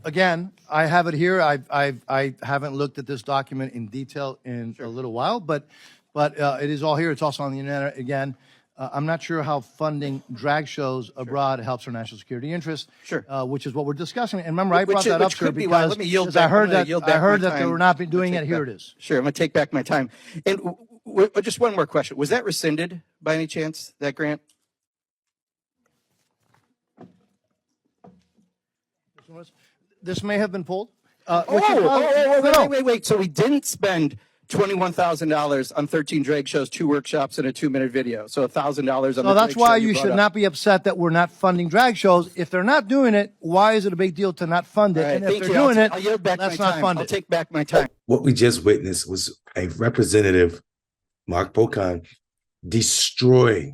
Again, I have it here. I haven't looked at this document in detail in a little while, but it is all here. It's also on the internet. Again, I'm not sure how funding drag shows abroad helps our national security interests. Sure. Which is what we're discussing. And remember, I brought that up, sir, because I heard that they were not doing it. Here it is. Sure, I'm going to take back my time. And just one more question. Was that rescinded by any chance, that grant? This may have been pulled. Wait. So we didn't spend $21,000 on 13 drag shows, 2 workshops, and a 2-minute video. So $1,000 on. No, that's why you should not be upset that we're not funding drag shows. If they're not doing it, why is it a big deal to not fund it? Right, and if they're doing it, let's not fund it. I'll take back my time. What we just witnessed was a representative, Mark Pocan, destroy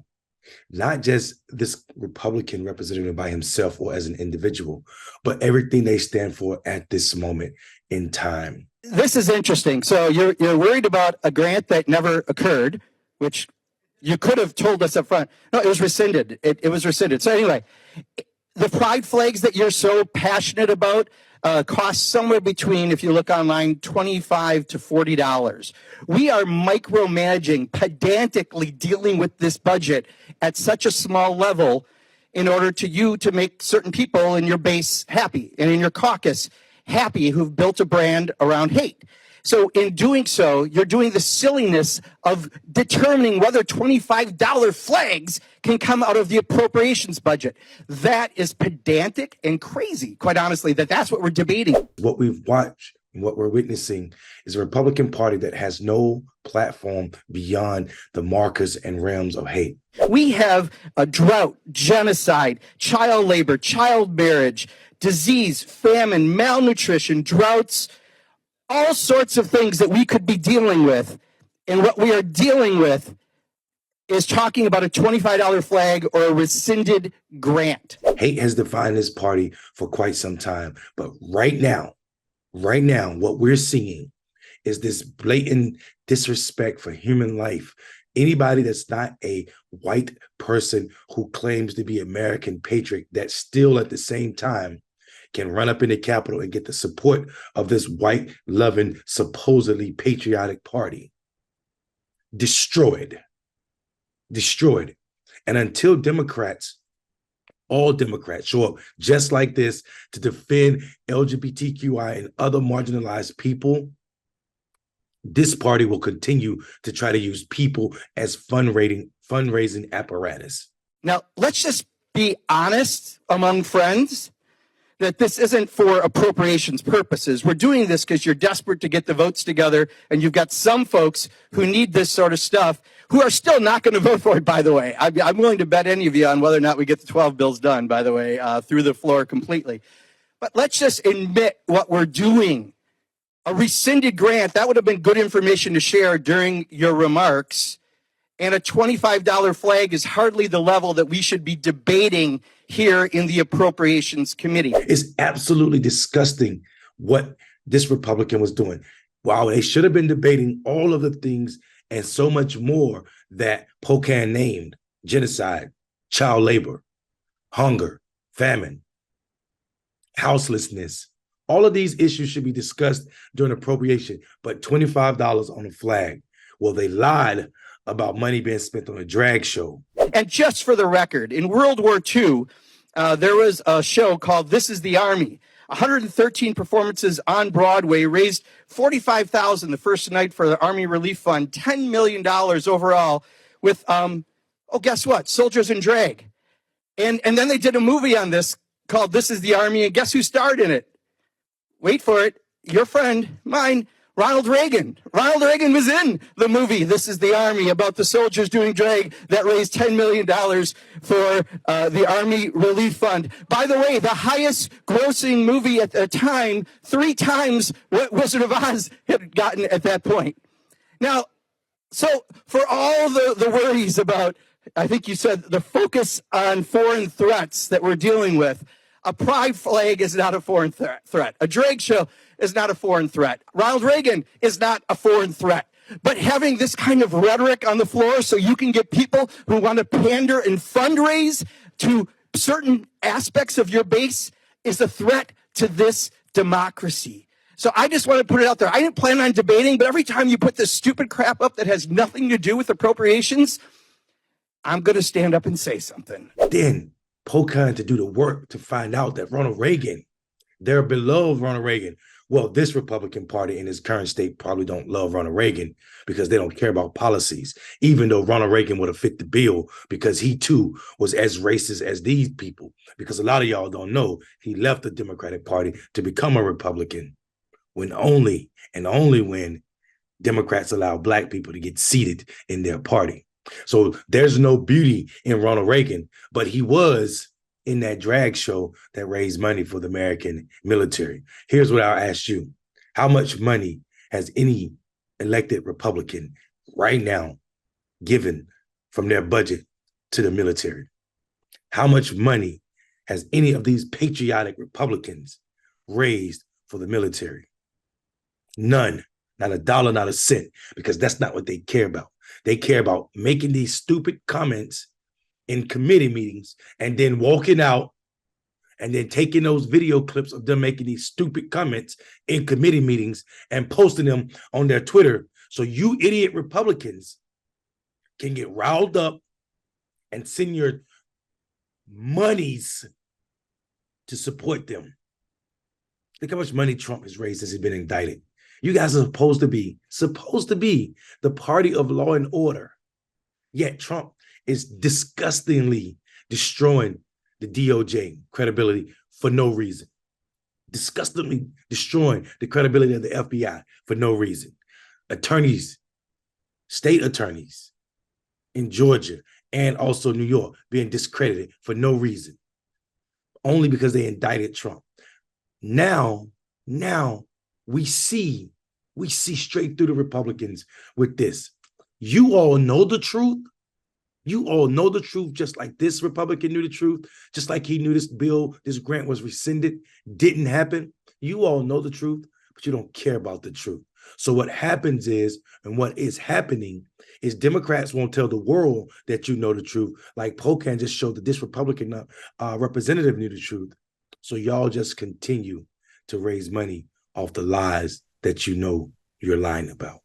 not just this Republican representative by himself or as an individual, but everything they stand for at this moment in time. This is interesting. So you're worried about a grant that never occurred, which you could have told us up front. No, it was rescinded. It was rescinded. So anyway, the pride flags that you're so passionate about cost somewhere between, if you look online, $25 to $40. We are micromanaging, pedantically dealing with this budget at such a small level in order to make certain people in your base happy and in your caucus happy who've built a brand around hate. So in doing so, you're doing the silliness of determining whether $25 flags can come out of the appropriations budget. That is pedantic and crazy, quite honestly, that's what we're debating. What we've watched and what we're witnessing is a Republican Party that has no platform beyond the markers and realms of hate. We have a drought, genocide, child labor, child marriage, disease, famine, malnutrition, droughts, all sorts of things that we could be dealing with. And what we are dealing with is talking about a $25 flag or a rescinded grant. Hate has defined this party for quite some time. But right now, what we're seeing is this blatant disrespect for human life. Anybody that's not a white person who claims to be American patriot that still at the same time can run up in the Capitol and get the support of this white, loving, supposedly patriotic party. Destroyed. And until all Democrats show up just like this to defend LGBTQI and other marginalized people, this party will continue to try to use people as fundraising apparatus. Now, let's just be honest among friends that this isn't for appropriations purposes. We're doing this because you're desperate to get the votes together, and you've got some folks who need this sort of stuff who are still not going to vote for it, by the way. I'm willing to bet any of you on whether or not we get the 12 bills done, by the way, through the floor completely. But let's just admit what we're doing. A rescinded grant, that would have been good information to share during your remarks. And a $25 flag is hardly the level that we should be debating here in the Appropriations Committee. It's absolutely disgusting what this Republican was doing. Wow, they should have been debating all of the things and so much more that Pocan named: genocide, child labor, hunger, famine, houselessness. All of these issues should be discussed during appropriation, but $25 on a flag. Well, they lied about money being spent on a drag show. And just for the record, in World War II, there was a show called This Is the Army. 113 performances on Broadway, raised $45,000 the first night for the Army Relief Fund, $10 million overall with, guess what? Soldiers in drag. And then they did a movie on this called This Is the Army, and guess who starred in it? Wait for it. Your friend, mine, Ronald Reagan. Ronald Reagan was in the movie This Is the Army, about the soldiers doing drag that raised $10 million for the Army Relief Fund. By the way, the highest grossing movie at the time, 3 times what Wizard of Oz had gotten at that point. Now, so for all the worries about, I think you said, the focus on foreign threats that we're dealing with, a pride flag is not a foreign threat. A drag show is not a foreign threat. Ronald Reagan is not a foreign threat. But having this kind of rhetoric on the floor so you can get people who want to pander and fundraise to certain aspects of your base is a threat to this democracy. So I just want to put it out there. I didn't plan on debating, but every time you put this stupid crap up that has nothing to do with appropriations, I'm going to stand up and say something. Then Pocan to do the work to find out that Ronald Reagan, their beloved Ronald Reagan, well, this Republican Party in its current state probably don't love Ronald Reagan because they don't care about policies, even though Ronald Reagan would have fit the bill because he too was as racist as these people. Because a lot of y'all don't know, he left the Democratic Party to become a Republican when only and only when Democrats allow Black people to get seated in their party. So there's no beauty in Ronald Reagan, but he was in that drag show that raised money for the American military. Here's what I'll ask you. How much money has any elected Republican right now given from their budget to the military? How much money has any of these patriotic Republicans raised for the military? None. Not a dollar, not a cent, because that's not what they care about. They care about making these stupid comments in committee meetings and then walking out and then taking those video clips of them making these stupid comments in committee meetings and posting them on their Twitter so you idiot Republicans can get riled up and send your monies to support them. Look how much money Trump has raised since he's been indicted. You guys are supposed to be the party of law and order. Yet Trump is disgustingly destroying the DOJ credibility for no reason. Disgustingly destroying the credibility of the FBI for no reason. Attorneys, state attorneys in Georgia and also New York being discredited for no reason. Only because they indicted Trump. Now we see straight through the Republicans with this. You all know the truth. You all know the truth, just like this Republican knew the truth, just like he knew this bill, this grant was rescinded, didn't happen. You all know the truth, but you don't care about the truth. So what happens is, and what is happening is Democrats won't tell the world that you know the truth, like Pocan just showed that this Republican representative knew the truth. So y'all just continue to raise money off the lies that you know you're lying about.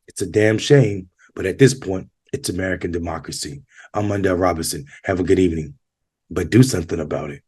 It's a damn shame, but at this point, it's American democracy. I'm Mondale Robinson. Have a good evening, but do something about it.